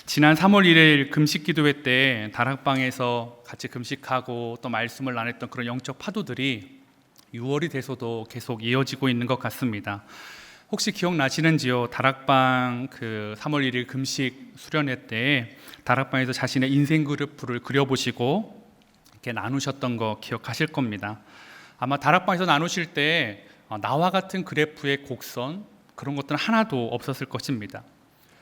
지난 3월 1일 금식 기도회 때 다락방에서 같이 금식하고 또 말씀을 나눴던 그런 영적 파도들이 6월이 돼서도 계속 이어지고 있는 것 같습니다. 혹시 기억나시는지요? 다락방 3월 1일 금식 수련회 때 다락방에서 자신의 인생 그래프를 그려보시고 이렇게 나누셨던 거 기억하실 겁니다. 아마 다락방에서 나누실 때 나와 같은 그래프의 곡선 그런 것들은 하나도 없었을 것입니다.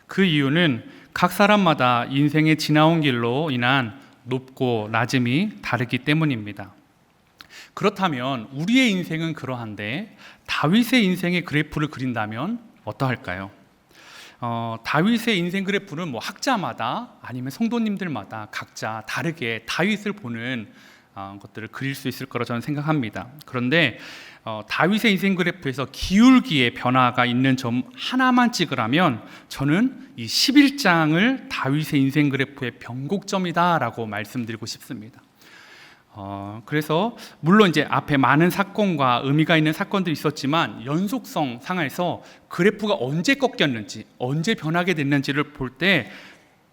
그 이유는 각 사람마다 인생의 지나온 길로 인한 높고 낮음이 다르기 때문입니다. 그렇다면 우리의 인생은 그러한데 다윗의 인생의 그래프를 그린다면 어떠할까요? 다윗의 인생 그래프는 학자마다 아니면 성도님들마다 각자 다르게 다윗을 보는 것들을 그릴 수 있을 거라 저는 생각합니다. 그런데 다윗의 인생 그래프에서 기울기의 변화가 있는 점 하나만 찍으라면 저는 이 11장을 다윗의 인생 그래프의 변곡점이다라고 말씀드리고 싶습니다. 그래서 물론 이제 앞에 많은 사건과 의미가 있는 사건들이 있었지만 연속성 상에서 그래프가 언제 꺾였는지 언제 변하게 됐는지를 볼 때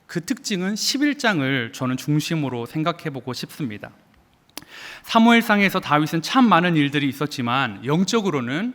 그 특징은 11장을 저는 중심으로 생각해 보고 싶습니다. 사무엘상에서 다윗은 참 많은 일들이 있었지만 영적으로는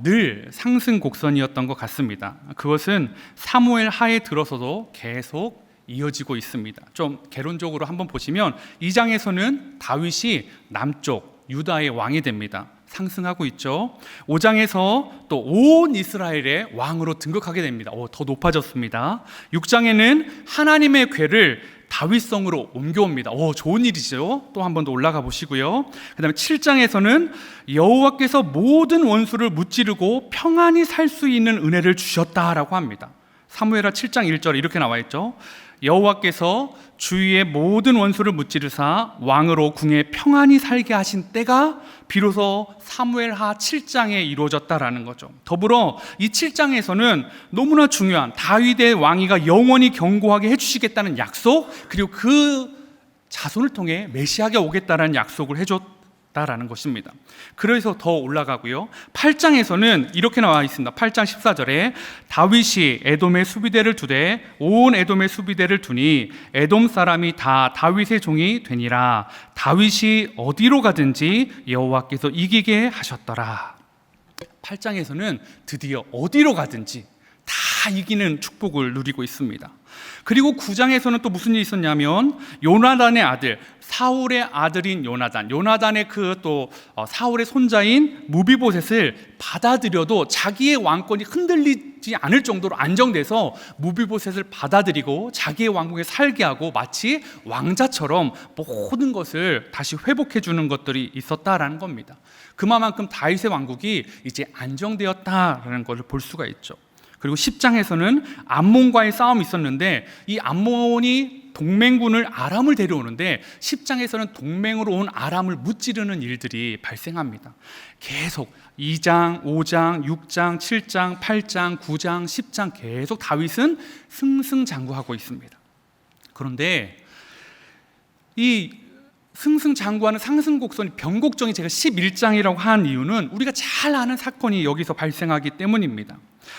늘 상승 곡선이었던 것 같습니다. 그것은 사무엘 하에 들어서도 계속 이어지고 있습니다. 좀 개론적으로 한번 보시면 2장에서는 다윗이 남쪽 유다의 왕이 됩니다. 상승하고 있죠. 5장에서 또 온 이스라엘의 왕으로 등극하게 됩니다. 더 높아졌습니다. 6장에는 하나님의 궤를 다윗성으로 옮겨옵니다. 좋은 일이죠. 또 한 번 더 올라가 보시고요. 그 다음에 7장에서는 여호와께서 모든 원수를 무찌르고 평안히 살 수 있는 은혜를 주셨다라고 합니다. 사무엘하 7장 1절에 이렇게 나와 있죠. 여호와께서 주위의 모든 원수를 무찌르사 왕으로 궁에 평안히 살게 하신 때가 비로소 사무엘하 7장에 이루어졌다라는 거죠. 더불어 이 7장에서는 너무나 중요한 다윗의 왕위가 영원히 견고하게 해주시겠다는 약속, 그리고 그 자손을 통해 메시아가 오겠다라는 약속을 해줬다라는 것입니다. 그래서 더 올라가고요. 8장에서는 이렇게 나와 있습니다. 8장 14절에 다윗이 에돔의 수비대를 두되 온 에돔의 수비대를 두니 에돔 사람이 다 다윗의 종이 되니라. 다윗이 어디로 가든지 여호와께서 이기게 하셨더라. 8장에서는 드디어 어디로 가든지 다 이기는 축복을 누리고 있습니다. 그리고 9장에서는 또 무슨 일이 있었냐면 요나단의 아들, 사울의 아들인 요나단의 사울의 손자인 무비보셋을 받아들여도 자기의 왕권이 흔들리지 않을 정도로 안정돼서 무비보셋을 받아들이고 자기의 왕국에 살게 하고 마치 왕자처럼 모든 것을 다시 회복해 주는 것들이 있었다라는 겁니다. 그만큼 다윗의 왕국이 이제 안정되었다라는 것을 볼 수가 있죠. 그리고 10장에서는 암몬과의 싸움이 있었는데 이 암몬이 동맹군을 아람을 데려오는데 10장에서는 동맹으로 온 아람을 무찌르는 일들이 발생합니다. 계속 2장, 5장, 6장, 7장, 8장, 9장, 10장 계속 다윗은 승승장구하고 있습니다. 그런데 이 승승장구하는 상승곡선이 변곡점이 제가 11장이라고 한 이유는 우리가 잘 아는 사건이 여기서 발생하기 때문입니다.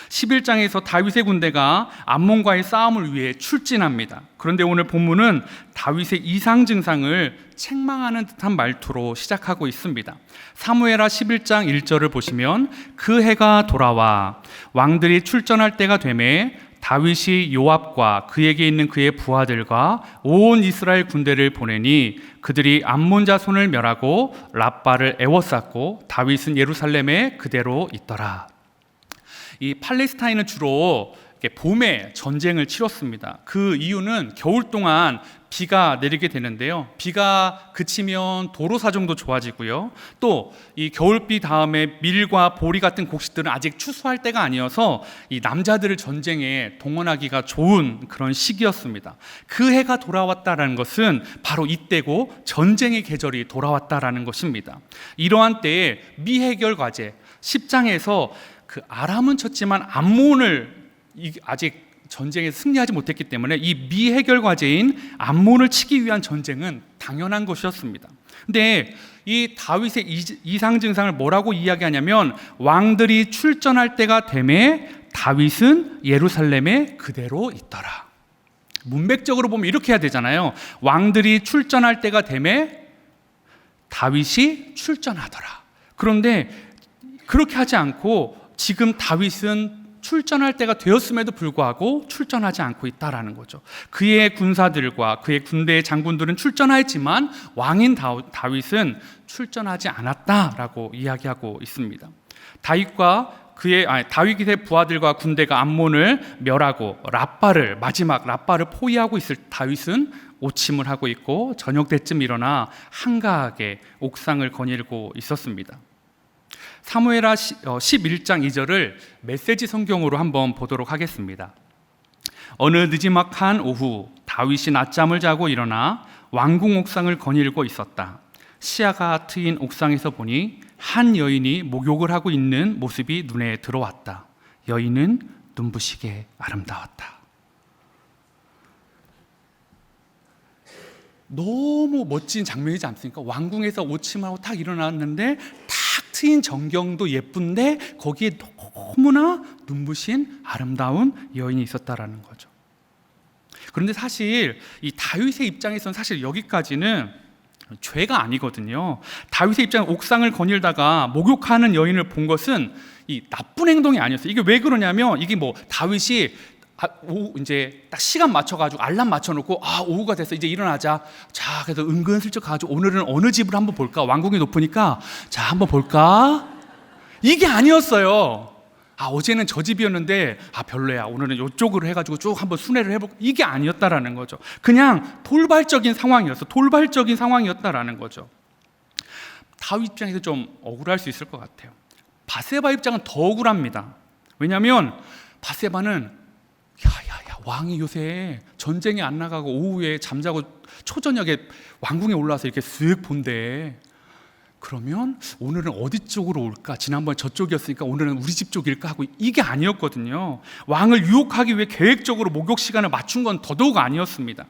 11장에서 다윗의 군대가 암몬과의 싸움을 위해 출진합니다. 그런데 오늘 본문은 다윗의 이상 증상을 책망하는 듯한 말투로 시작하고 있습니다. 사무엘하 11장 1절을 보시면 그 해가 돌아와 왕들이 출전할 때가 되매 다윗이 요압과 그에게 있는 그의 부하들과 온 이스라엘 군대를 보내니 그들이 암몬 자손을 멸하고 랍바를 에워쌌고 다윗은 예루살렘에 그대로 있더라. 이 팔레스타인은 주로 봄에 전쟁을 치렀습니다. 그 이유는 겨울 동안 비가 내리게 되는데요. 비가 그치면 도로사 정도 좋아지고요. 또 이 겨울비 다음에 밀과 보리 같은 곡식들은 아직 추수할 때가 아니어서 이 남자들을 전쟁에 동원하기가 좋은 그런 시기였습니다. 그 해가 돌아왔다라는 것은 바로 이때고 전쟁의 계절이 돌아왔다라는 것입니다. 이러한 때에 미해결 과제 10장에서 그 아람은 쳤지만 암몬을 아직 전쟁에 승리하지 못했기 때문에 이 미해결 과제인 암몬을 치기 위한 전쟁은 당연한 것이었습니다. 근데 이 다윗의 이상 증상을 뭐라고 이야기하냐면 왕들이 출전할 때가 되매 다윗은 예루살렘에 그대로 있더라. 문맥적으로 보면 이렇게 해야 되잖아요. 왕들이 출전할 때가 되매 다윗이 출전하더라. 그런데 그렇게 하지 않고 지금 다윗은 출전할 때가 되었음에도 불구하고 출전하지 않고 있다라는 거죠. 그의 군사들과 그의 군대의 장군들은 출전하였지만 왕인 다윗은 출전하지 않았다라고 이야기하고 있습니다. 다윗의 부하들과 군대가 암몬을 멸하고 마지막 랍바를 포위하고 있을 다윗은 오침을 하고 있고 저녁 때쯤 일어나 한가하게 옥상을 거닐고 있었습니다. 사무엘하 11장 2절을 메시지 성경으로 한번 보도록 하겠습니다. 어느 느지막한 오후 다윗이 낮잠을 자고 일어나 왕궁 옥상을 거닐고 있었다. 시야가 트인 옥상에서 보니 한 여인이 목욕을 하고 있는 모습이 눈에 들어왔다. 여인은 눈부시게 아름다웠다. 너무 멋진 장면이지 않습니까? 왕궁에서 오침하고 탁 일어났는데 탁 트인 전경도 예쁜데 거기에 너무나 눈부신 아름다운 여인이 있었다라는 거죠. 그런데 사실 이 다윗의 입장에서는 사실 여기까지는 죄가 아니거든요. 다윗의 입장에 옥상을 거닐다가 목욕하는 여인을 본 것은 이 나쁜 행동이 아니었어요. 이게 왜 그러냐면 이게 뭐 다윗이 이제 딱 시간 맞춰가지고 알람 맞춰놓고 오후가 됐어 이제 일어나자. 자 그래서 은근슬쩍 가지고 오늘은 어느 집을 한번 볼까? 왕궁이 높으니까 자 한번 볼까? 이게 아니었어요. 어제는 저 집이었는데 별로야. 오늘은 이쪽으로 해가지고 쭉 한번 순회를 해볼까? 이게 아니었다라는 거죠. 그냥 돌발적인 상황이었다라는 거죠. 다윗 입장에서 좀 억울할 수 있을 것 같아요. 바세바 입장은 더 억울합니다. 왜냐하면 바세바는 야야야 왕이 요새 전쟁에 안 나가고 오후에 잠자고 초저녁에 왕궁에 올라와서 이렇게 쓱 본대. 그러면 오늘은 어디 쪽으로 올까? 지난번에 저쪽이었으니까 오늘은 우리 집 쪽일까 하고 이게 아니었거든요. 왕을 유혹하기 위해 계획적으로 목욕 시간을 맞춘 건 더더욱 아니었습니다.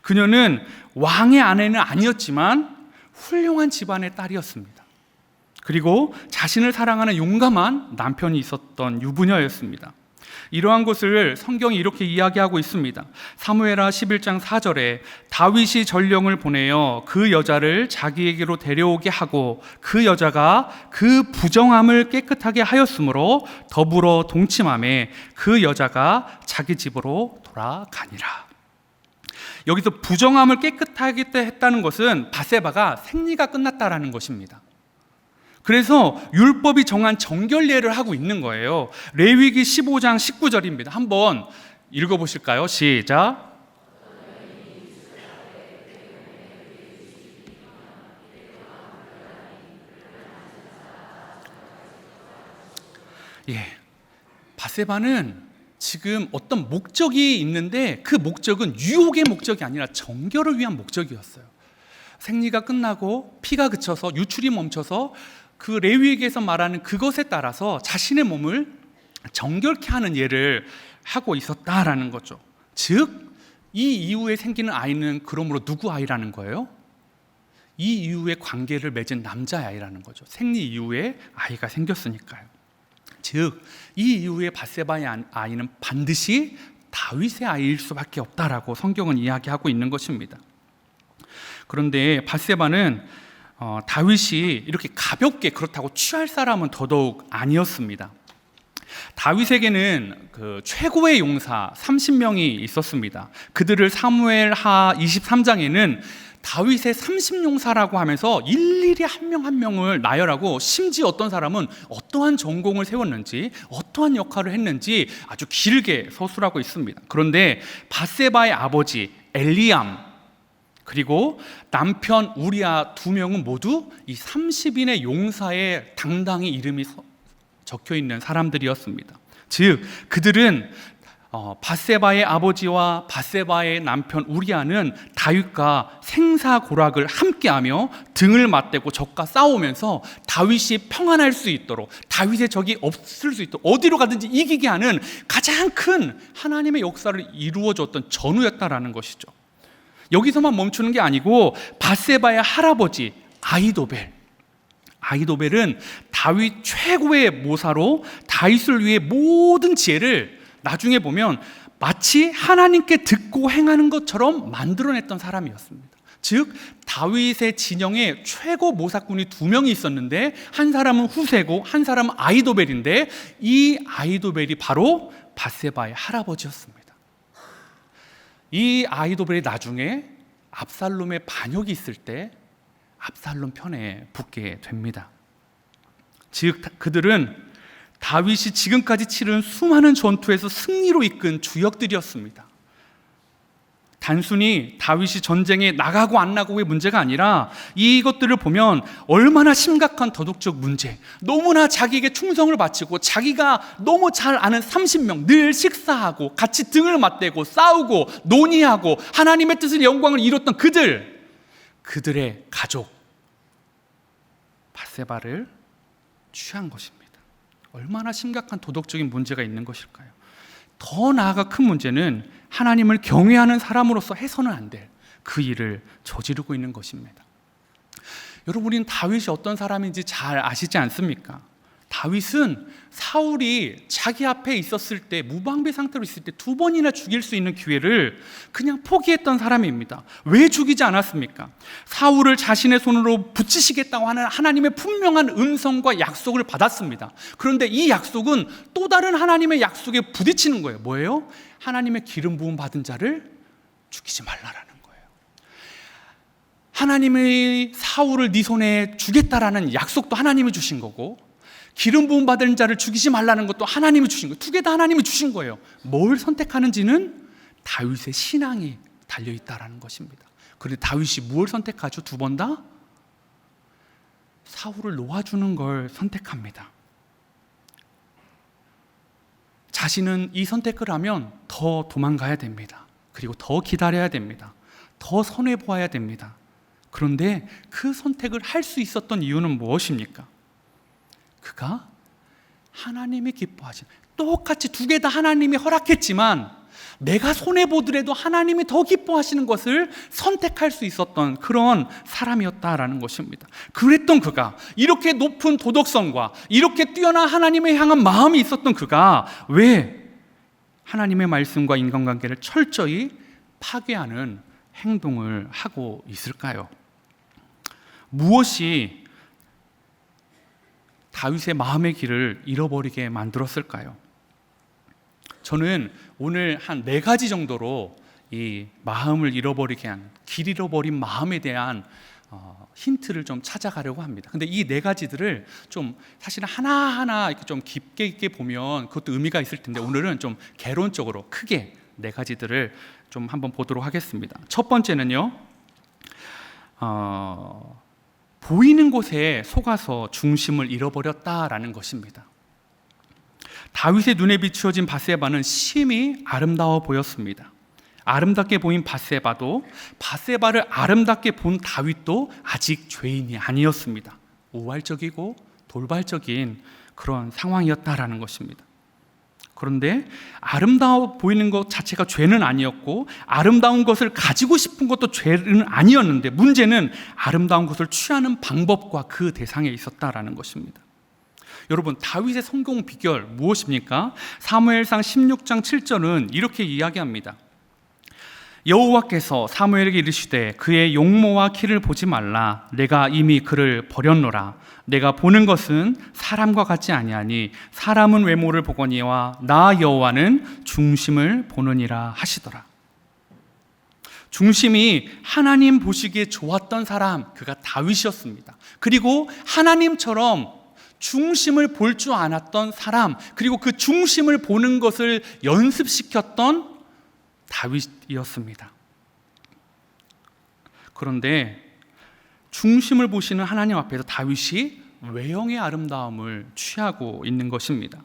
그녀는 왕의 아내는 아니었지만 훌륭한 집안의 딸이었습니다. 그리고 자신을 사랑하는 용감한 남편이 있었던 유부녀였습니다. 이러한 것을 성경이 이렇게 이야기하고 있습니다. 사무엘하 11장 4절에 다윗이 전령을 보내어 그 여자를 자기에게로 데려오게 하고 그 여자가 그 부정함을 깨끗하게 하였으므로 더불어 동침하매 그 여자가 자기 집으로 돌아가니라. 여기서 부정함을 깨끗하게 했다는 것은 바세바가 생리가 끝났다라는 것입니다. 그래서 율법이 정한 정결례를 하고 있는 거예요. 레위기 15장 19절입니다. 한번 읽어보실까요? 시작. 바세바는 지금 어떤 목적이 있는데 그 목적은 유혹의 목적이 아니라 정결을 위한 목적이었어요. 생리가 끝나고 피가 그쳐서 유출이 멈춰서 그 레위기에서 말하는 그것에 따라서 자신의 몸을 정결케 하는 예를 하고 있었다라는 거죠. 즉, 이 이후에 생기는 아이는 그러므로 누구 아이라는 거예요? 이 이후에 관계를 맺은 남자의 아이라는 거죠. 생리 이후에 아이가 생겼으니까요. 즉, 이 이후에 바세바의 아이는 반드시 다윗의 아이일 수밖에 없다라고 성경은 이야기하고 있는 것입니다. 그런데 바세바는 다윗이 이렇게 가볍게 그렇다고 취할 사람은 더더욱 아니었습니다. 다윗에게는 그 최고의 용사 30명이 있었습니다. 그들을 사무엘하 23장에는 다윗의 30용사라고 하면서 일일이 한 명 한 명을 나열하고 심지어 어떤 사람은 어떠한 전공을 세웠는지 어떠한 역할을 했는지 아주 길게 서술하고 있습니다. 그런데 바세바의 아버지 엘리암 그리고 남편 우리아 두 명은 모두 이 30인의 용사에 당당히 이름이 적혀 있는 사람들이었습니다. 즉 그들은 바세바의 아버지와 바세바의 남편 우리아는 다윗과 생사고락을 함께하며 등을 맞대고 적과 싸우면서 다윗이 평안할 수 있도록 다윗의 적이 없을 수 있도록 어디로 가든지 이기게 하는 가장 큰 하나님의 역사를 이루어줬던 전우였다라는 것이죠. 여기서만 멈추는 게 아니고 바세바의 할아버지 아히도벨은 다윗 최고의 모사로 다윗을 위해 모든 지혜를 나중에 보면 마치 하나님께 듣고 행하는 것처럼 만들어냈던 사람이었습니다. 즉 다윗의 진영에 최고 모사꾼이 2명이 있었는데 한 사람은 후세고 한 사람은 아히도벨인데 이 아히도벨이 바로 밧세바의 할아버지였습니다. 이 아히도벨이 나중에 압살롬의 반역이 있을 때 압살롬 편에 붙게 됩니다. 즉 그들은 다윗이 지금까지 치른 수많은 전투에서 승리로 이끈 주역들이었습니다. 단순히 다윗이 전쟁에 나가고 안 나가고의 문제가 아니라 이것들을 보면 얼마나 심각한 도덕적 문제, 너무나 자기에게 충성을 바치고 자기가 너무 잘 아는 30명 늘 식사하고 같이 등을 맞대고 싸우고 논의하고 하나님의 뜻을 영광을 이뤘던 그들의 가족 밧세바를 취한 것입니다. 얼마나 심각한 도덕적인 문제가 있는 것일까요? 더 나아가 큰 문제는 하나님을 경외하는 사람으로서 해서는 안 될 그 일을 저지르고 있는 것입니다. 여러분, 우리는 다윗이 어떤 사람인지 잘 아시지 않습니까? 다윗은 사울이 자기 앞에 있었을 때, 무방비 상태로 있을 때 2번이나 죽일 수 있는 기회를 그냥 포기했던 사람입니다. 왜 죽이지 않았습니까? 사울을 자신의 손으로 붙이시겠다고 하는 하나님의 분명한 음성과 약속을 받았습니다. 그런데 이 약속은 또 다른 하나님의 약속에 부딪히는 거예요. 뭐예요? 하나님의 기름 부음 받은 자를 죽이지 말라라는 거예요. 하나님이 사울을 네 손에 주겠다라는 약속도 하나님이 주신 거고, 기름 부음 받은 자를 죽이지 말라는 것도 하나님이 주신 거예요. 2개 다 하나님이 주신 거예요. 뭘 선택하는지는 다윗의 신앙이 달려있다라는 것입니다. 그런데 다윗이 무엇을 선택하죠? 2번 다? 사울을 놓아주는 걸 선택합니다. 자신은 이 선택을 하면 더 도망가야 됩니다. 그리고 더 기다려야 됩니다. 더 손해보아야 됩니다. 그런데 그 선택을 할 수 있었던 이유는 무엇입니까? 그가 하나님이 기뻐하신, 똑같이 2개 다 하나님이 허락했지만 내가 손해보더라도 하나님이 더 기뻐하시는 것을 선택할 수 있었던 그런 사람이었다라는 것입니다. 그랬던 그가, 이렇게 높은 도덕성과 이렇게 뛰어난 하나님을 향한 마음이 있었던 그가 왜 하나님의 말씀과 인간관계를 철저히 파괴하는 행동을 하고 있을까요? 무엇이 다윗의 마음의 길을 잃어버리게 만들었을까요? 저는 오늘 한 4가지 정도로 이 마음을 잃어버리게 한, 길 잃어버린 마음에 대한 힌트를 좀 찾아가려고 합니다. 근데 이 4가지들을 좀 사실 하나하나 이렇게 좀 깊게 있게 보면 그것도 의미가 있을 텐데, 오늘은 좀 개론적으로 크게 4가지들을 좀 한번 보도록 하겠습니다. 첫 번째는요, 보이는 곳에 속아서 중심을 잃어버렸다라는 것입니다. 다윗의 눈에 비추어진 밧세바는 심히 아름다워 보였습니다. 아름답게 보인 밧세바도, 밧세바를 아름답게 본 다윗도 아직 죄인이 아니었습니다. 우발적이고 돌발적인 그런 상황이었다라는 것입니다. 그런데 아름다워 보이는 것 자체가 죄는 아니었고, 아름다운 것을 가지고 싶은 것도 죄는 아니었는데, 문제는 아름다운 것을 취하는 방법과 그 대상에 있었다라는 것입니다. 여러분, 다윗의 성공 비결 무엇입니까? 사무엘상 16장 7절은 이렇게 이야기합니다. 여호와께서 사무엘에게 이르시되 그의 용모와 키를 보지 말라. 내가 이미 그를 버렸노라. 내가 보는 것은 사람과 같지 아니하니 사람은 외모를 보거니와 나 여호와는 중심을 보느니라 하시더라. 중심이 하나님 보시기에 좋았던 사람, 그가 다윗이었습니다. 그리고 하나님처럼 중심을 볼 줄 알았던 사람, 그리고 그 중심을 보는 것을 연습시켰던 다윗이었습니다. 그런데 중심을 보시는 하나님 앞에서 다윗이 외형의 아름다움을 취하고 있는 것입니다.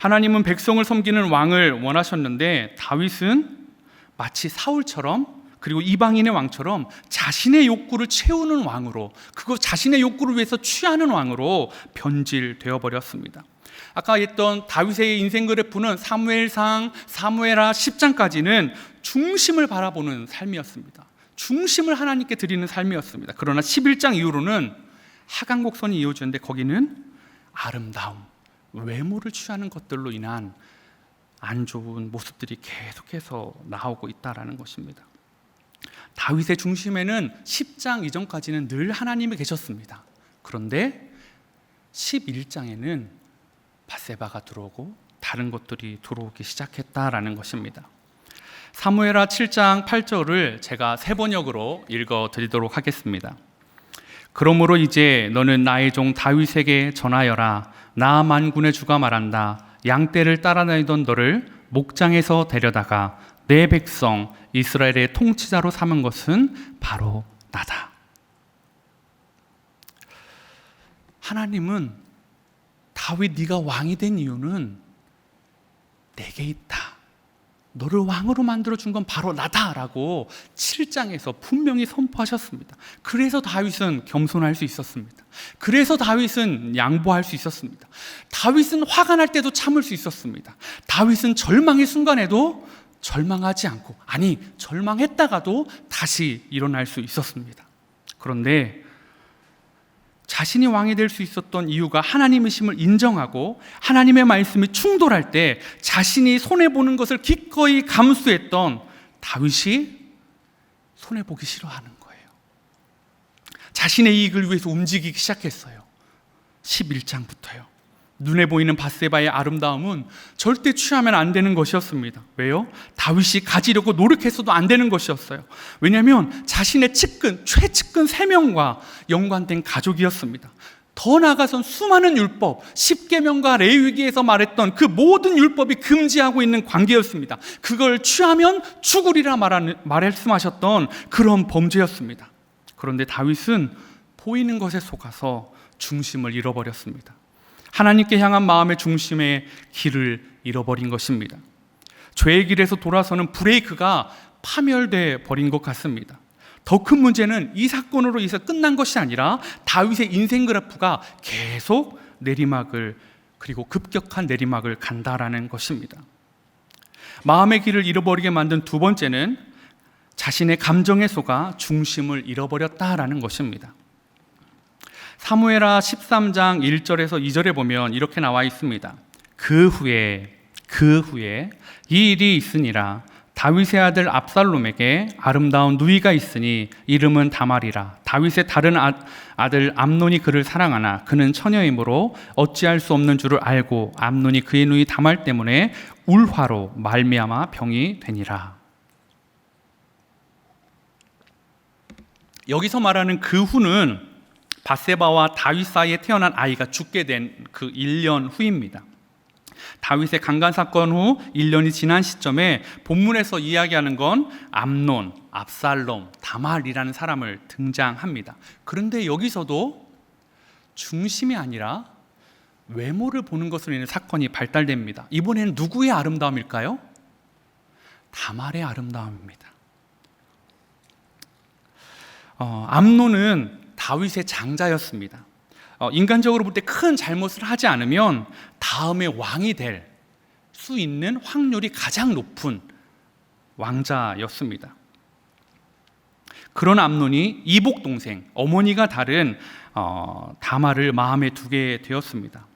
하나님은 백성을 섬기는 왕을 원하셨는데 다윗은 마치 사울처럼, 그리고 이방인의 왕처럼 자신의 욕구를 채우는 왕으로, 그거 자신의 욕구를 위해서 취하는 왕으로 변질되어 버렸습니다. 아까 했던 다윗의 인생 그래프는 사무엘상, 사무엘하 10장까지는 중심을 바라보는 삶이었습니다. 중심을 하나님께 드리는 삶이었습니다. 그러나 11장 이후로는 하강곡선이 이어지는데 거기는 아름다움, 외모를 취하는 것들로 인한 안 좋은 모습들이 계속해서 나오고 있다라는 것입니다. 다윗의 중심에는 10장 이전까지는 늘 하나님이 계셨습니다. 그런데 11장에는 밧세바가 들어오고 다른 것들이 들어오기 시작했다라는 것입니다. 사무엘하 7장 8절을 제가 세 번역으로 읽어드리도록 하겠습니다. 그러므로 이제 너는 나의 종 다윗에게 전하여라. 나 만군의 주가 말한다. 양떼를 따라다니던 너를 목장에서 데려다가 내 백성 이스라엘의 통치자로 삼은 것은 바로 나다. 하나님은 다윗 네가 왕이 된 이유는 내게 있다. 너를 왕으로 만들어준 건 바로 나다라고 7장에서 분명히 선포하셨습니다. 그래서 다윗은 겸손할 수 있었습니다. 그래서 다윗은 양보할 수 있었습니다. 다윗은 화가 날 때도 참을 수 있었습니다. 다윗은 절망의 순간에도 절망하지 않고, 아니 절망했다가도 다시 일어날 수 있었습니다. 그런데 자신이 왕이 될 수 있었던 이유가 하나님이심을 인정하고 하나님의 말씀이 충돌할 때 자신이 손해보는 것을 기꺼이 감수했던 다윗이 손해보기 싫어하는 거예요. 자신의 이익을 위해서 움직이기 시작했어요. 11장부터요. 눈에 보이는 밧세바의 아름다움은 절대 취하면 안 되는 것이었습니다. 왜요? 다윗이 가지려고 노력했어도 안 되는 것이었어요. 왜냐하면 자신의 측근, 최측근 3명과 연관된 가족이었습니다. 더 나아가선 수많은 율법, 십계명과 레위기에서 말했던 그 모든 율법이 금지하고 있는 관계였습니다. 그걸 취하면 죽으리라 말씀하셨던 그런 범죄였습니다. 그런데 다윗은 보이는 것에 속아서 중심을 잃어버렸습니다. 하나님께 향한 마음의 중심의 길을 잃어버린 것입니다. 죄의 길에서 돌아서는 브레이크가 파멸돼 버린 것 같습니다. 더 큰 문제는 이 사건으로 인해서 끝난 것이 아니라 다윗의 인생 그래프가 계속 내리막을, 그리고 급격한 내리막을 간다라는 것입니다. 마음의 길을 잃어버리게 만든 두 번째는 자신의 감정에 속아 중심을 잃어버렸다라는 것입니다. 사무엘하 13장 1절에서 2절에 보면 이렇게 나와 있습니다. 그 후에 이 일이 있으니라. 다윗의 아들 압살롬에게 아름다운 누이가 있으니 이름은 다말이라. 다윗의 다른 아들 암논이 그를 사랑하나 그는 처녀이므로 어찌할 수 없는 줄을 알고 암논이 그의 누이 다말 때문에 울화로 말미암아 병이 되니라. 여기서 말하는 그 후는 밧세바와 다윗 사이에 태어난 아이가 죽게 된 그 1년 후입니다. 다윗의 강간 사건 후 1년이 지난 시점에 본문에서 이야기하는 건 암논, 압살롬, 다말이라는 사람을 등장합니다. 그런데 여기서도 중심이 아니라 외모를 보는 것으로 인해 사건이 발달됩니다. 이번에는 누구의 아름다움일까요? 다말의 아름다움입니다. 암논은 다윗의 장자였습니다. 인간적으로 볼 때 큰 잘못을 하지 않으면 다음에 왕이 될 수 있는 확률이 가장 높은 왕자였습니다. 그런 암논이 이복 동생, 어머니가 다른 다말을 마음에 두게 되었습니다.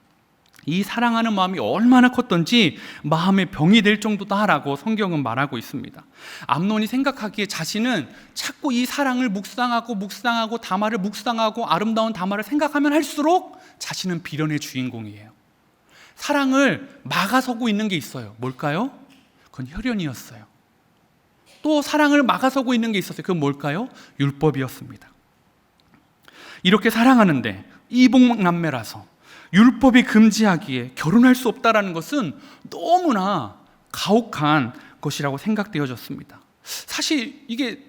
이 사랑하는 마음이 얼마나 컸던지 마음의 병이 될 정도다라고 성경은 말하고 있습니다. 암논이 생각하기에 자신은 자꾸 이 사랑을 묵상하고 다말을 묵상하고 아름다운 다말을 생각하면 할수록 자신은 비련의 주인공이에요. 사랑을 막아서고 있는 게 있어요. 뭘까요? 그건 혈연이었어요. 또 사랑을 막아서고 있는 게 있었어요. 그건 뭘까요? 율법이었습니다. 이렇게 사랑하는데 이복남매라서 율법이 금지하기에 결혼할 수 없다는 것은 너무나 가혹한 것이라고 생각되어졌습니다. 사실 이게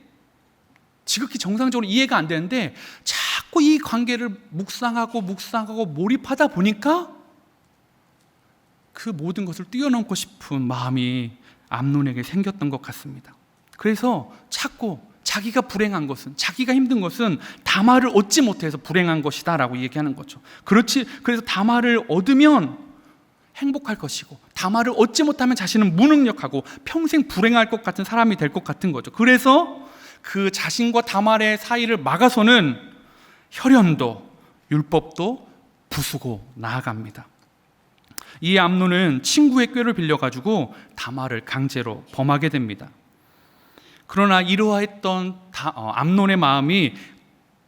지극히 정상적으로 이해가 안 되는데 자꾸 이 관계를 묵상하고 몰입하다 보니까 그 모든 것을 뛰어넘고 싶은 마음이 암논에게 생겼던 것 같습니다. 그래서 자꾸 자기가 불행한 것은, 자기가 힘든 것은 다말을 얻지 못해서 불행한 것이다 라고 얘기하는 거죠. 그래서 다말을 얻으면 행복할 것이고 다말을 얻지 못하면 자신은 무능력하고 평생 불행할 것 같은 사람이 될 것 같은 거죠. 그래서 그 자신과 다말의 사이를 막아서는 혈연도 율법도 부수고 나아갑니다. 이 암논은 친구의 꾀를 빌려가지고 다말을 강제로 범하게 됩니다. 그러나 이러했던 암논의 마음이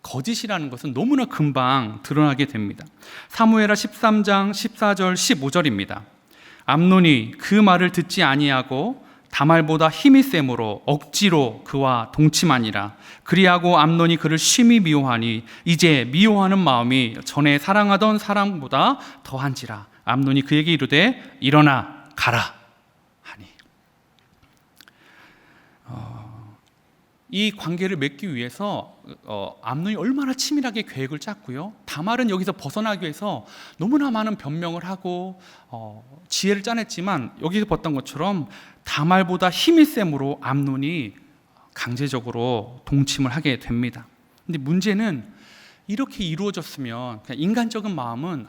거짓이라는 것은 너무나 금방 드러나게 됩니다. 사무엘하 13장 14절 15절입니다. 암논이 그 말을 듣지 아니하고 다말보다 힘이 셈으로 억지로 그와 동침하니라. 그리하고 암논이 그를 심히 미워하니 이제 미워하는 마음이 전에 사랑하던 사랑보다 더한지라. 암논이 그에게 이르되 일어나 가라 하니. 이 관계를 맺기 위해서 암논이 얼마나 치밀하게 계획을 짰고요. 다말은 여기서 벗어나기 위해서 너무나 많은 변명을 하고 지혜를 짜냈지만 여기서 봤던 것처럼 다말보다 힘이 셈으로 암논이 강제적으로 동침을 하게 됩니다. 근데 문제는 이렇게 이루어졌으면 그냥 인간적인 마음은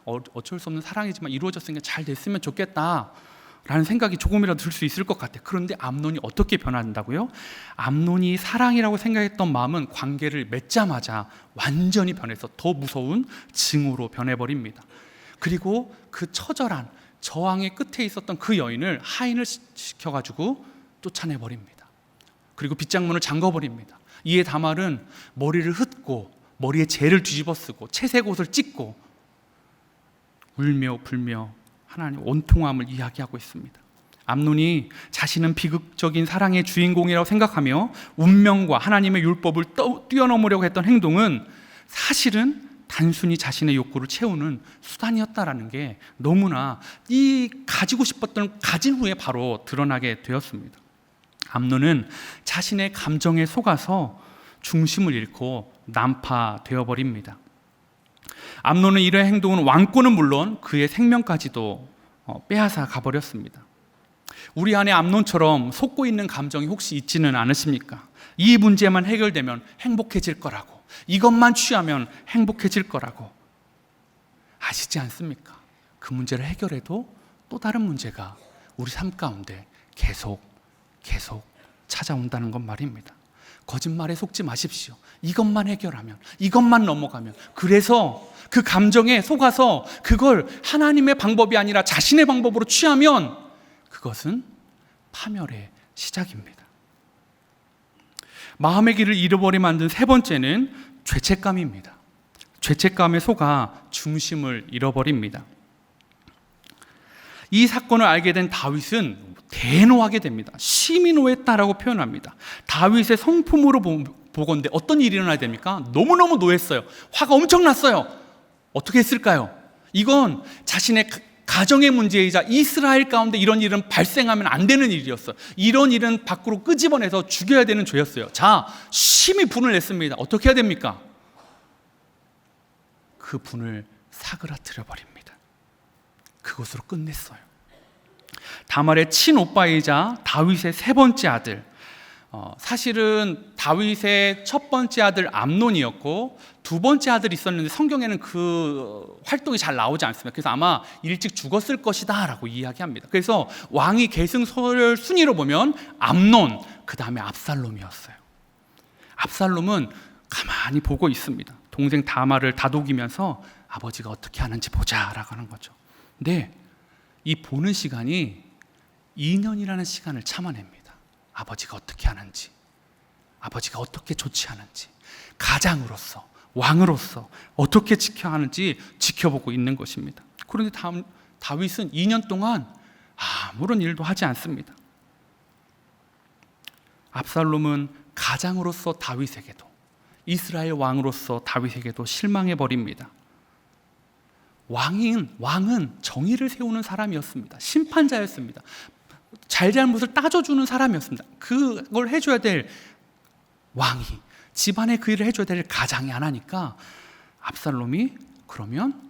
어쩔 수 없는 사랑이지만 이루어졌으니까 잘 됐으면 좋겠다 라는 생각이 조금이라도 들 수 있을 것 같아요. 그런데 암논이 어떻게 변한다고요? 암논이 사랑이라고 생각했던 마음은 관계를 맺자마자 완전히 변해서 더 무서운 증오로 변해버립니다. 그리고 그 처절한 저항의 끝에 있었던 그 여인을 하인을 시켜가지고 쫓아내버립니다. 그리고 빗장문을 잠궈버립니다. 이에 다말은 머리를 흩고 머리에 재를 뒤집어쓰고 채색 옷을 찢고 울며 불며 하나님 온통함을 이야기하고 있습니다. 암논이 자신은 비극적인 사랑의 주인공이라고 생각하며 운명과 하나님의 율법을 뛰어넘으려고 했던 행동은 사실은 단순히 자신의 욕구를 채우는 수단이었다라는 게 너무나 이 가지고 싶었던 가진 후에 바로 드러나게 되었습니다. 암논은 자신의 감정에 속아서 중심을 잃고 난파되어 버립니다. 암논은 이러한 행동은 왕권은 물론 그의 생명까지도 빼앗아 가버렸습니다. 우리 안에 암논처럼 속고 있는 감정이 혹시 있지는 않으십니까? 이 문제만 해결되면 행복해질 거라고, 이것만 취하면 행복해질 거라고 아시지 않습니까? 그 문제를 해결해도 또 다른 문제가 우리 삶 가운데 계속 찾아온다는 것 말입니다. 거짓말에 속지 마십시오. 이것만 해결하면, 이것만 넘어가면, 그래서 그 감정에 속아서 그걸 하나님의 방법이 아니라 자신의 방법으로 취하면 그것은 파멸의 시작입니다. 마음의 길을 잃어버리게 만든 세 번째는 죄책감입니다. 죄책감에 속아 중심을 잃어버립니다. 이 사건을 알게 된 다윗은 대노하게 됩니다. 심히 노했다라고 표현합니다. 다윗의 성품으로 보건대 어떤 일이 일어나야 됩니까? 너무너무 노했어요. 화가 엄청 났어요. 어떻게 했을까요? 이건 자신의 가정의 문제이자 이스라엘 가운데 이런 일은 발생하면 안 되는 일이었어요. 이런 일은 밖으로 끄집어내서 죽여야 되는 죄였어요. 자, 심히 분을 냈습니다. 어떻게 해야 됩니까? 그 분을 사그라뜨려 버립니다. 그것으로 끝냈어요. 다말의 친오빠이자 다윗의 세 번째 아들, 사실은 다윗의 첫 번째 아들 암논이었고 두 번째 아들이 있었는데 성경에는 그 활동이 잘 나오지 않습니다. 그래서 아마 일찍 죽었을 것이다 라고 이야기합니다. 그래서 왕이 계승서열 순위로 보면 암논, 그 다음에 압살롬이었어요. 압살롬은 가만히 보고 있습니다. 동생 다말을 다독이면서 아버지가 어떻게 하는지 보자 라고 하는 거죠. 근데 이 보는 시간이 2년이라는 시간을 참아냅니다. 아버지가 어떻게 하는지, 아버지가 어떻게 조치하는지, 가장으로서, 왕으로서 어떻게 지켜야 하는지 지켜보고 있는 것입니다. 그런데 다윗은 2년 동안 아무런 일도 하지 않습니다. 압살롬은 가장으로서 다윗에게도, 이스라엘 왕으로서 다윗에게도 실망해버립니다. 왕은 정의를 세우는 사람이었습니다. 심판자였습니다. 잘잘못을 따져주는 사람이었습니다. 그걸 해줘야 될 왕이, 집안의 그 일을 해줘야 될 가장이 안 하니까 압살롬이 그러면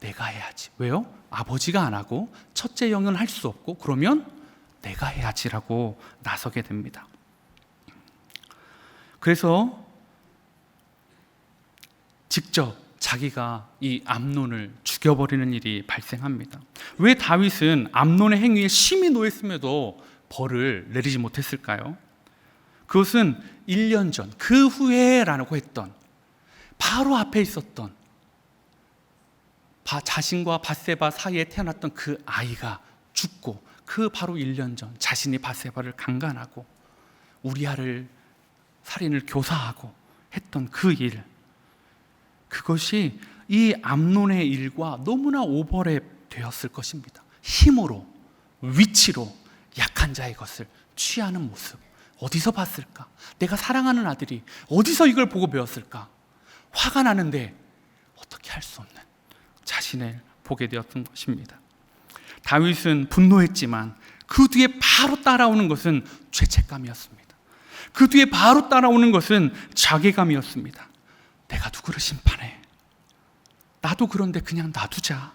내가 해야지. 왜요? 아버지가 안 하고 첫째 영은 할 수 없고 그러면 내가 해야지라고 나서게 됩니다. 그래서 직접 자기가 이 암논을 죽여버리는 일이 발생합니다. 왜 다윗은 암논의 행위에 심히 노했음에도 벌을 내리지 못했을까요? 그것은 1년 전, 그 후에라고 했던 바로 앞에 있었던 자신과 밧세바 사이에 태어났던 그 아이가 죽고 그 바로 1년 전 자신이 밧세바를 강간하고 우리아를 살인을 교사하고 했던 그 일, 그것이 이 암논의 일과 너무나 오버랩 되었을 것입니다. 힘으로, 위치로 약한 자의 것을 취하는 모습, 어디서 봤을까? 내가 사랑하는 아들이 어디서 이걸 보고 배웠을까? 화가 나는데 어떻게 할 수 없는 자신을 보게 되었던 것입니다. 다윗은 분노했지만 그 뒤에 바로 따라오는 것은 죄책감이었습니다. 그 뒤에 바로 따라오는 것은 자괴감이었습니다. 내가 누구를 심판해? 나도 그런데 그냥 놔두자,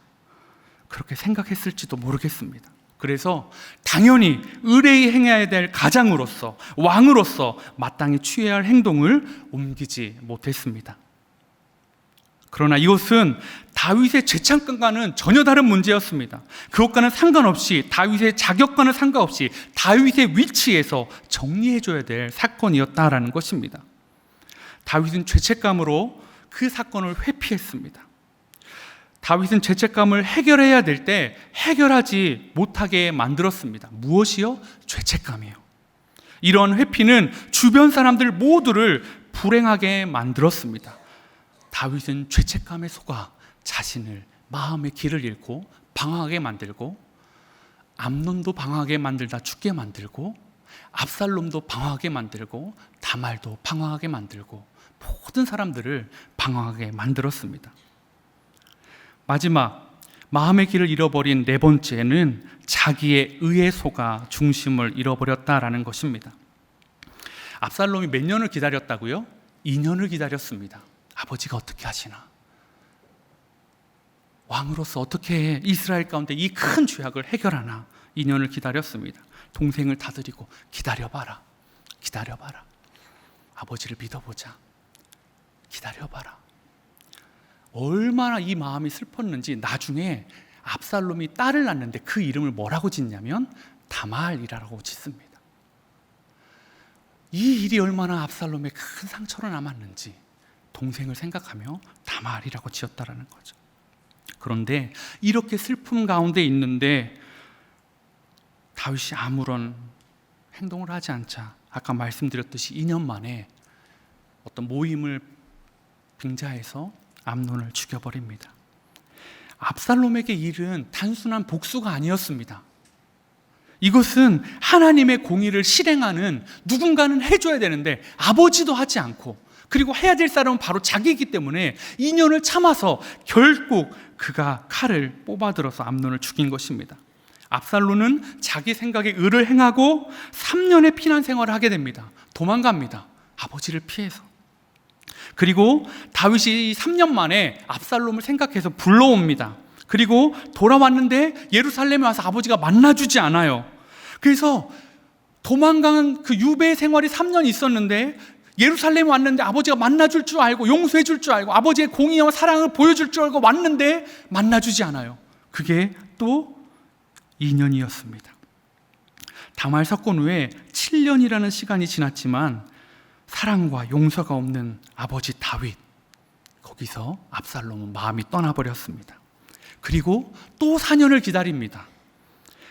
그렇게 생각했을지도 모르겠습니다. 그래서 당연히 의뢰히 행해야 될 가장으로서, 왕으로서 마땅히 취해야 할 행동을 옮기지 못했습니다. 그러나 이것은 다윗의 죄책감과는 전혀 다른 문제였습니다. 그것과는 상관없이, 다윗의 자격과는 상관없이 다윗의 위치에서 정리해줘야 될 사건이었다라는 것입니다. 다윗은 죄책감으로 그 사건을 회피했습니다. 다윗은 죄책감을 해결해야 될 때 해결하지 못하게 만들었습니다. 무엇이요? 죄책감이요. 이런 회피는 주변 사람들 모두를 불행하게 만들었습니다. 다윗은 죄책감에 속아 자신을, 마음의 길을 잃고 방황하게 만들고, 암논도 방황하게 만들다 죽게 만들고, 압살롬도 방황하게 만들고, 다말도 방황하게 만들고, 모든 사람들을 방황하게 만들었습니다. 마지막, 마음의 길을 잃어버린 네 번째는 자기의 의에 속아 중심을 잃어버렸다라는 것입니다. 압살롬이 몇 년을 기다렸다고요? 2년을 기다렸습니다. 아버지가 어떻게 하시나? 왕으로서 어떻게 이스라엘 가운데 이 큰 죄악을 해결하나? 2년을 기다렸습니다. 동생을 다스리고 기다려봐라, 기다려봐라. 아버지를 믿어보자, 기다려봐라. 얼마나 이 마음이 슬펐는지 나중에 압살롬이 딸을 낳는데 그 이름을 뭐라고 짓냐면 다말이라고 짓습니다. 이 일이 얼마나 압살롬에 큰 상처로 남았는지 동생을 생각하며 다말이라고 지었다라는 거죠. 그런데 이렇게 슬픔 가운데 있는데 다윗이 아무런 행동을 하지 않자 아까 말씀드렸듯이 2년 만에 어떤 모임을 빙자해서 암논을 죽여버립니다. 압살롬에게 일은 단순한 복수가 아니었습니다. 이것은 하나님의 공의를 실행하는, 누군가는 해줘야 되는데 아버지도 하지 않고, 그리고 해야 될 사람은 바로 자기이기 때문에 2년을 참아서 결국 그가 칼을 뽑아들어서 암논을 죽인 것입니다. 압살롬은 자기 생각에 의를 행하고 3년의 피난 생활을 하게 됩니다. 도망갑니다. 아버지를 피해서. 그리고 다윗이 3년 만에 압살롬을 생각해서 불러옵니다. 그리고 돌아왔는데 예루살렘에 와서 아버지가 만나주지 않아요. 그래서 도망간 그 유배 생활이 3년 있었는데 예루살렘에 왔는데 아버지가 만나줄 줄 알고 용서해 줄 줄 알고 아버지의 공의와 사랑을 보여줄 줄 알고 왔는데 만나주지 않아요. 그게 또 2년이었습니다. 다말 사건 후에 7년이라는 시간이 지났지만 사랑과 용서가 없는 아버지 다윗, 거기서 압살롬은 마음이 떠나버렸습니다. 그리고 또 4년을 기다립니다.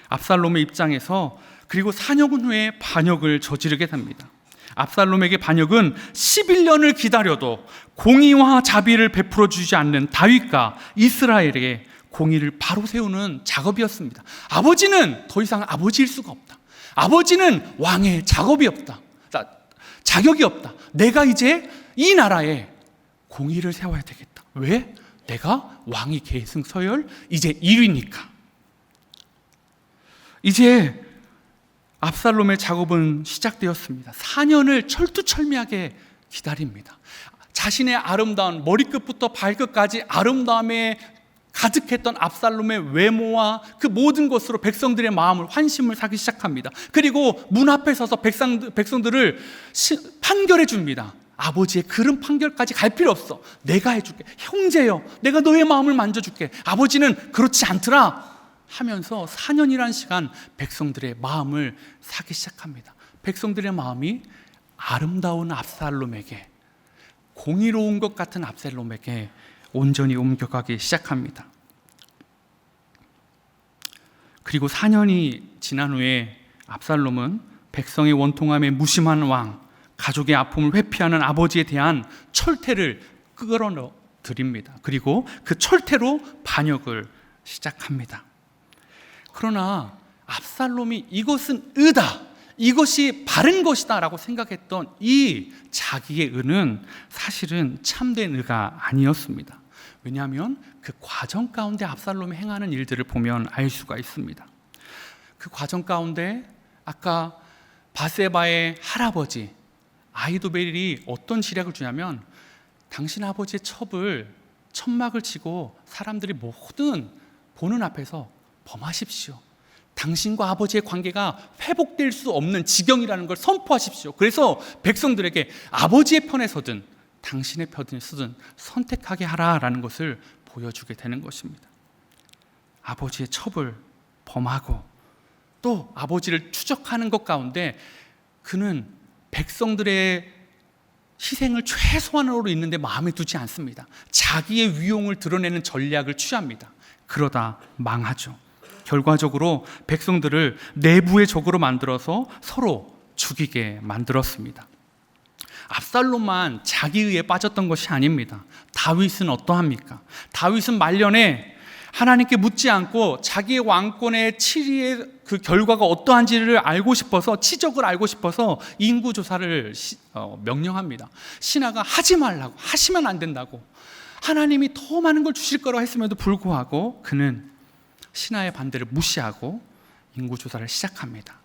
압살롬의 입장에서 그리고 4년 후에 반역을 저지르게 됩니다. 압살롬에게 반역은 11년을 기다려도 공의와 자비를 베풀어 주지 않는 다윗과 이스라엘에게 공의를 바로 세우는 작업이었습니다. 아버지는 더 이상 아버지일 수가 없다. 아버지는 왕의 작업이 없다. 자격이 없다. 내가 이제 이 나라에 공의를 세워야 되겠다. 왜? 내가 왕이 계승서열 이제 1위니까. 이제 압살롬의 작업은 시작되었습니다. 4년을 철두철미하게 기다립니다. 자신의 아름다운, 머리끝부터 발끝까지 아름다움에 가득했던 압살롬의 외모와 그 모든 것으로 백성들의 마음을, 환심을 사기 시작합니다. 그리고 문 앞에 서서 백성들을 판결해 줍니다. 아버지의 그런 판결까지 갈 필요 없어. 내가 해줄게. 형제여, 내가 너의 마음을 만져줄게. 아버지는 그렇지 않더라 하면서 4년이라는 시간 백성들의 마음을 사기 시작합니다. 백성들의 마음이 아름다운 압살롬에게, 공의로운 것 같은 압살롬에게 온전히 옮겨가기 시작합니다. 그리고 4년이 지난 후에 압살롬은 백성의 원통함에 무심한 왕, 가족의 아픔을 회피하는 아버지에 대한 철퇴를 끌어들입니다. 그리고 그 철퇴로 반역을 시작합니다. 그러나 압살롬이 이것은 의다, 이것이 바른 것이다 라고 생각했던 이 자기의 의는 사실은 참된 의가 아니었습니다. 왜냐하면 그 과정 가운데 압살롬이 행하는 일들을 보면 알 수가 있습니다. 그 과정 가운데 아까 바세바의 할아버지 아히도벨이 어떤 지략을 주냐면, 당신 아버지의 천막을 치고 사람들이 모든 보는 앞에서 범하십시오. 당신과 아버지의 관계가 회복될 수 없는 지경이라는 걸 선포하십시오. 그래서 백성들에게 아버지의 편에 서든 당신의 편에 서든 선택하게 하라라는 것을 보여주게 되는 것입니다. 아버지의 첩을 범하고 또 아버지를 추적하는 것 가운데 그는 백성들의 희생을 최소한으로 있는데 마음에 두지 않습니다. 자기의 위용을 드러내는 전략을 취합니다. 그러다 망하죠. 결과적으로 백성들을 내부의 적으로 만들어서 서로 죽이게 만들었습니다. 압살롬만 자기의에 빠졌던 것이 아닙니다. 다윗은 어떠합니까? 다윗은 말년에 하나님께 묻지 않고 자기의 왕권의 치리의 그 결과가 어떠한지를 알고 싶어서, 치적을 알고 싶어서 인구조사를 명령합니다. 신하가 하지 말라고, 하시면 안 된다고, 하나님이 더 많은 걸 주실 거라고 했음에도 불구하고 그는 신하의 반대를 무시하고 인구조사를 시작합니다.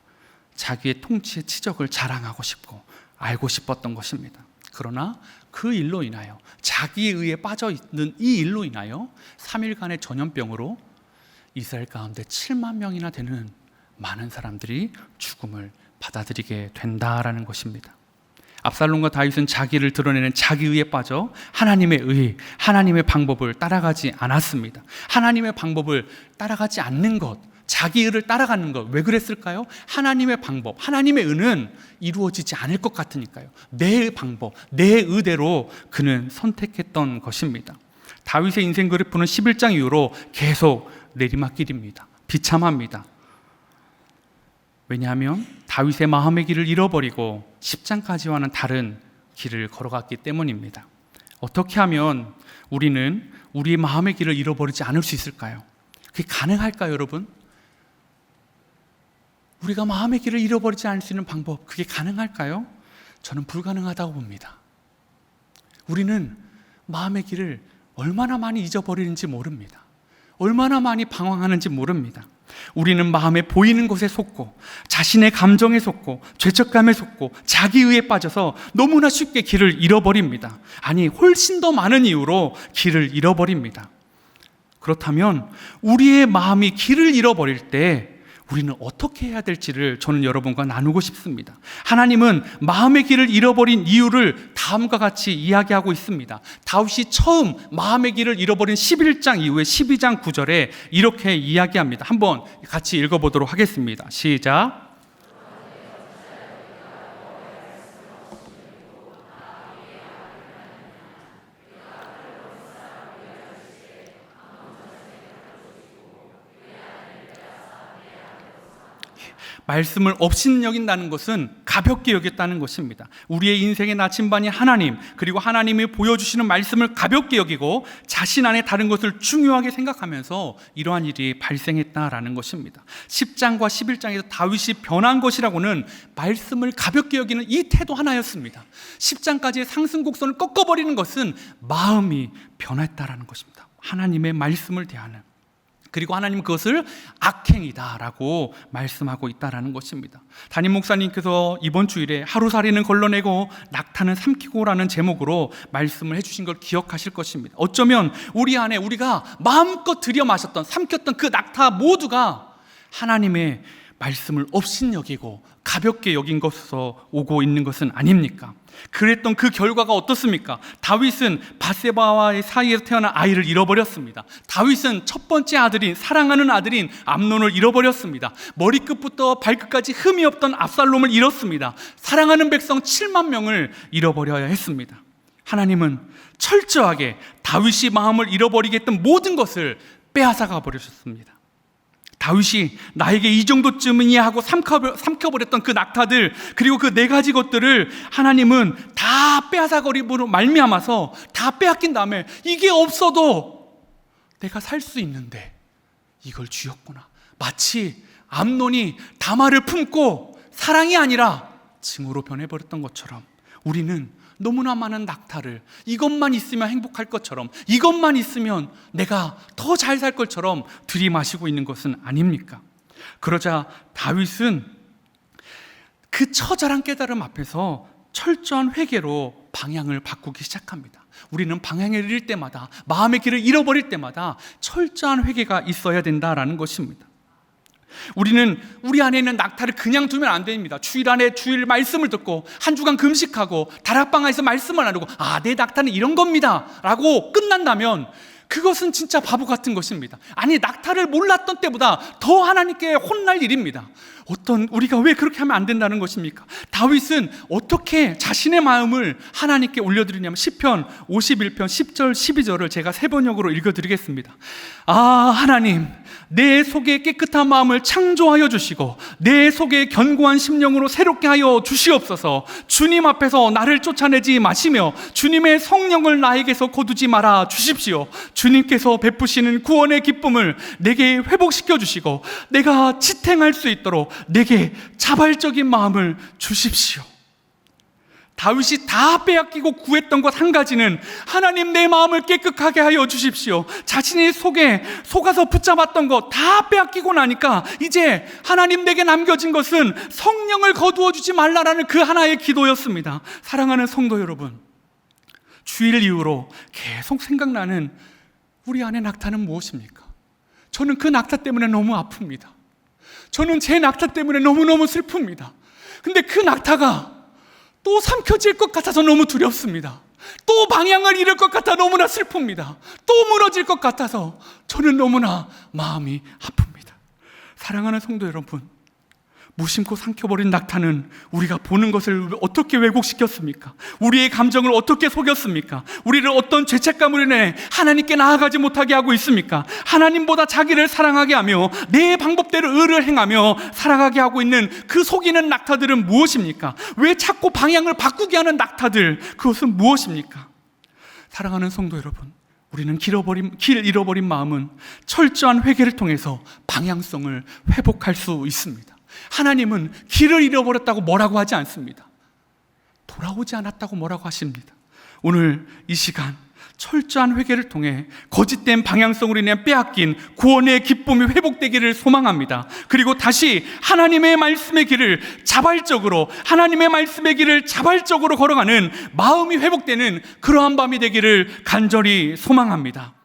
자기의 통치의 치적을 자랑하고 싶고 알고 싶었던 것입니다. 그러나 그 일로 인하여, 자기의 의에 빠져있는 이 일로 인하여 3일간의 전염병으로 이스라엘 가운데 7만 명이나 되는 많은 사람들이 죽음을 받아들이게 된다라는 것입니다. 압살롬과 다윗은 자기를 드러내는 자기 의에 빠져 하나님의 의, 하나님의 방법을 따라가지 않았습니다. 하나님의 방법을 따라가지 않는 것, 자기 의를 따라가는 것, 왜 그랬을까요? 하나님의 방법, 하나님의 의는 이루어지지 않을 것 같으니까요. 내 방법, 내 의대로 그는 선택했던 것입니다. 다윗의 인생 그래프는 11장 이후로 계속 내리막길입니다. 비참합니다. 왜냐하면 다윗의 마음의 길을 잃어버리고 10장까지와는 다른 길을 걸어갔기 때문입니다. 어떻게 하면 우리는 우리의 마음의 길을 잃어버리지 않을 수 있을까요? 그게 가능할까요, 여러분? 우리가 마음의 길을 잃어버리지 않을 수 있는 방법, 그게 가능할까요? 저는 불가능하다고 봅니다. 우리는 마음의 길을 얼마나 많이 잊어버리는지 모릅니다. 얼마나 많이 방황하는지 모릅니다. 우리는 마음에 보이는 것에 속고, 자신의 감정에 속고, 죄책감에 속고, 자기의에 빠져서 너무나 쉽게 길을 잃어버립니다. 아니, 훨씬 더 많은 이유로 길을 잃어버립니다. 그렇다면 우리의 마음이 길을 잃어버릴 때 우리는 어떻게 해야 될지를 저는 여러분과 나누고 싶습니다. 하나님은 마음의 길을 잃어버린 이유를 다음과 같이 이야기하고 있습니다. 다윗이 처음 마음의 길을 잃어버린 11장 이후에 12장 9절에 이렇게 이야기합니다. 한번 같이 읽어보도록 하겠습니다. 시작. 말씀을 업신여긴다는 것은 가볍게 여겼다는 것입니다. 우리의 인생의 나침반이 하나님, 그리고 하나님이 보여주시는 말씀을 가볍게 여기고 자신 안에 다른 것을 중요하게 생각하면서 이러한 일이 발생했다라는 것입니다. 10장과 11장에서 다윗이 변한 것이라고는 말씀을 가볍게 여기는 이 태도 하나였습니다. 10장까지의 상승곡선을 꺾어버리는 것은 마음이 변했다라는 것입니다. 하나님의 말씀을 대하는, 그리고 하나님은 그것을 악행이다라고 말씀하고 있다라는 것입니다. 담임 목사님께서 이번 주일에 하루살이는 걸러내고 낙타는 삼키고라는 제목으로 말씀을 해주신 걸 기억하실 것입니다. 어쩌면 우리 안에 우리가 마음껏 들여 마셨던, 삼켰던 그 낙타 모두가 하나님의 말씀을 업신여기고 가볍게 여긴 것으로 오고 있는 것은 아닙니까? 그랬던 그 결과가 어떻습니까? 다윗은 바세바와의 사이에서 태어난 아이를 잃어버렸습니다. 다윗은 첫 번째 아들인, 사랑하는 아들인 암논을 잃어버렸습니다. 머리끝부터 발끝까지 흠이 없던 압살롬을 잃었습니다. 사랑하는 백성 7만 명을 잃어버려야 했습니다. 하나님은 철저하게 다윗이 마음을 잃어버리게 했던 모든 것을 빼앗아가 버리셨습니다. 다윗이 나에게 이 정도쯤이야 하고 삼켜버렸던 그 낙타들, 그리고 그 4가지 것들을 하나님은 다 빼앗아버림으로 말미암아서 다 빼앗긴 다음에 이게 없어도 내가 살 수 있는데 이걸 주었구나. 마치 암논이 다말을 품고 사랑이 아니라 증오로 변해버렸던 것처럼 우리는 너무나 많은 낙타를 이것만 있으면 행복할 것처럼, 이것만 있으면 내가 더 잘 살 것처럼 들이마시고 있는 것은 아닙니까? 그러자 다윗은 그 처절한 깨달음 앞에서 철저한 회개로 방향을 바꾸기 시작합니다. 우리는 방향을 잃을 때마다, 마음의 길을 잃어버릴 때마다 철저한 회개가 있어야 된다라는 것입니다. 우리는 우리 안에 있는 낙타를 그냥 두면 안 됩니다. 주일 안에 주일 말씀을 듣고 한 주간 금식하고 다락방에서 말씀을 나누고 내 낙타는 이런 겁니다 라고 끝난다면 그것은 진짜 바보 같은 것입니다. 아니, 낙타를 몰랐던 때보다 더 하나님께 혼날 일입니다. 우리가 왜 그렇게 하면 안 된다는 것입니까? 다윗은 어떻게 자신의 마음을 하나님께 올려드리냐면 시편 51편 10절 12절을 제가 3번역으로 읽어드리겠습니다. 하나님, 내 속에 깨끗한 마음을 창조하여 주시고 내 속에 견고한 심령으로 새롭게 하여 주시옵소서. 주님 앞에서 나를 쫓아내지 마시며 주님의 성령을 나에게서 거두지 말아 주십시오. 주님께서 베푸시는 구원의 기쁨을 내게 회복시켜 주시고 내가 지탱할 수 있도록 내게 자발적인 마음을 주십시오. 다윗이 다 빼앗기고 구했던 것 한 가지는 하나님, 내 마음을 깨끗하게 하여 주십시오. 자신이 속아서 붙잡았던 것 다 빼앗기고 나니까 이제 하나님, 내게 남겨진 것은 성령을 거두어 주지 말라라는 그 하나의 기도였습니다. 사랑하는 성도 여러분, 주일 이후로 계속 생각나는 우리 안의 낙타는 무엇입니까? 저는 그 낙타 때문에 너무 아픕니다. 저는 제 낙타 때문에 너무너무 슬픕니다. 근데 그 낙타가 또 삼켜질 것 같아서 너무 두렵습니다. 또 방향을 잃을 것 같아 너무나 슬픕니다. 또 무너질 것 같아서 저는 너무나 마음이 아픕니다. 사랑하는 성도 여러분, 무심코 삼켜버린 낙타는 우리가 보는 것을 어떻게 왜곡시켰습니까? 우리의 감정을 어떻게 속였습니까? 우리를 어떤 죄책감으로 인해 하나님께 나아가지 못하게 하고 있습니까? 하나님보다 자기를 사랑하게 하며 내 방법대로 의를 행하며 살아가게 하고 있는 그 속이는 낙타들은 무엇입니까? 왜 자꾸 방향을 바꾸게 하는 낙타들, 그것은 무엇입니까? 사랑하는 성도 여러분, 우리는 길 잃어버린 마음은 철저한 회개를 통해서 방향성을 회복할 수 있습니다. 하나님은 길을 잃어버렸다고 뭐라고 하지 않습니다. 돌아오지 않았다고 뭐라고 하십니다. 오늘 이 시간 철저한 회개를 통해 거짓된 방향성으로 인해 빼앗긴 구원의 기쁨이 회복되기를 소망합니다. 그리고 다시 하나님의 말씀의 길을 자발적으로 걸어가는 마음이 회복되는 그러한 밤이 되기를 간절히 소망합니다.